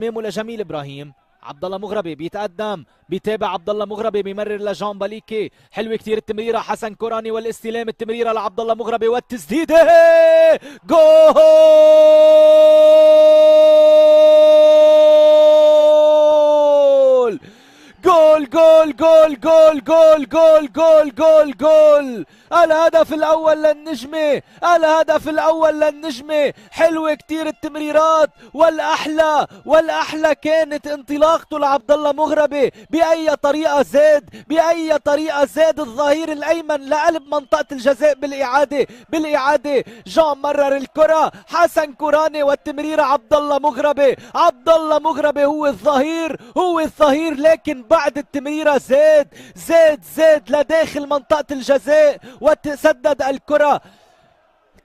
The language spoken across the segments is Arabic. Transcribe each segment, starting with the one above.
امامه لجميل ابراهيم. عبد الله مغربي بيتقدم، بيتابع عبد الله مغربي، بيمرر لجان باليكي. حلوه كثير التمريره، حسن كوراني والاستلام، التمريره لعبد الله مغربي والتسديده. جول جول جول جول جول جول جول جول جول جول. الهدف الاول للنجمه، الهدف الاول للنجمه. حلوه كتير التمريرات، والاحلى كانت انطلاقته لعبد الله مغربي. باي طريقه زاد الظهير الايمن لقلب منطقه الجزاء. بالاعاده جان مرر الكره، حسن كوراني والتمريره عبد الله مغربي هو الظهير، لكن بعد التمريره زاد لداخل منطقه الجزاء وتسدد الكره.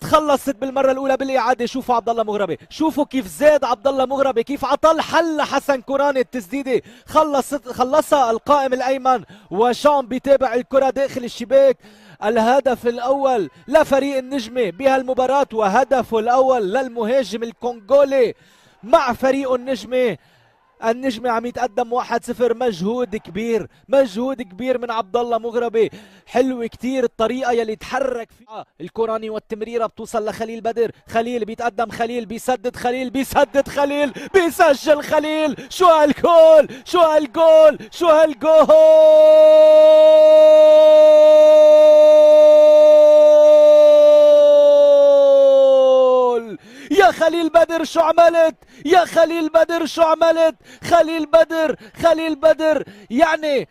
تخلصت بالمره الاولى. بالاعاده شوفوا عبد الله مغربي، شوفوا كيف زاد عبد الله مغربي، كيف عطى حل حسن كوراني. التسديده خلصها القائم الايمن، وجان بيتابع الكره داخل الشباك. الهدف الاول لفريق النجمه بهالمباراه، وهدفه الاول للمهاجم الكونغولي مع فريق النجمه عم يتقدم 1-0. مجهود كبير من عبد الله مغربي. حلو كتير الطريقه يلي تحرك فيها. الكوراني والتمريره بتوصل لخليل بدر، خليل بيتقدم، خليل بيسدد، خليل بيسجل. خليل شو هالجول. يا خليل بدر شو عملت، خليل بدر يعني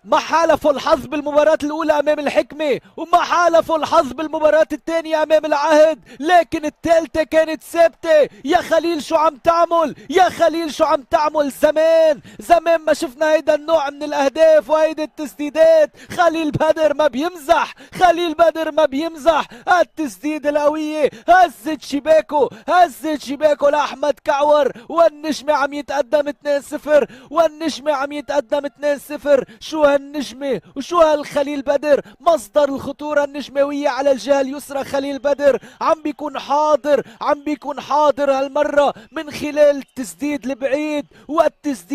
ما حالفوا الحظ بالمباراة الأولى أمام الحكمة، وما حالفوا الحظ بالمباراة الثانية أمام العهد، لكن الثالثة كانت ثابتة. يا خليل شو عم تعمل. زمان ما شفنا هيدا النوع من الأهداف وهيدا التسديدات. خليل بدر ما بيمزح. التسديد القوية هزت شباكه لأحمد كعور، والنجمة عم يتقدم 2-0. شو هالنجمة وشو هالخليل بدر، مصدر الخطورة النجموية على الجهة اليسرى. خليل بدر عم بيكون حاضر هالمرة من خلال التسديد البعيد والتسديد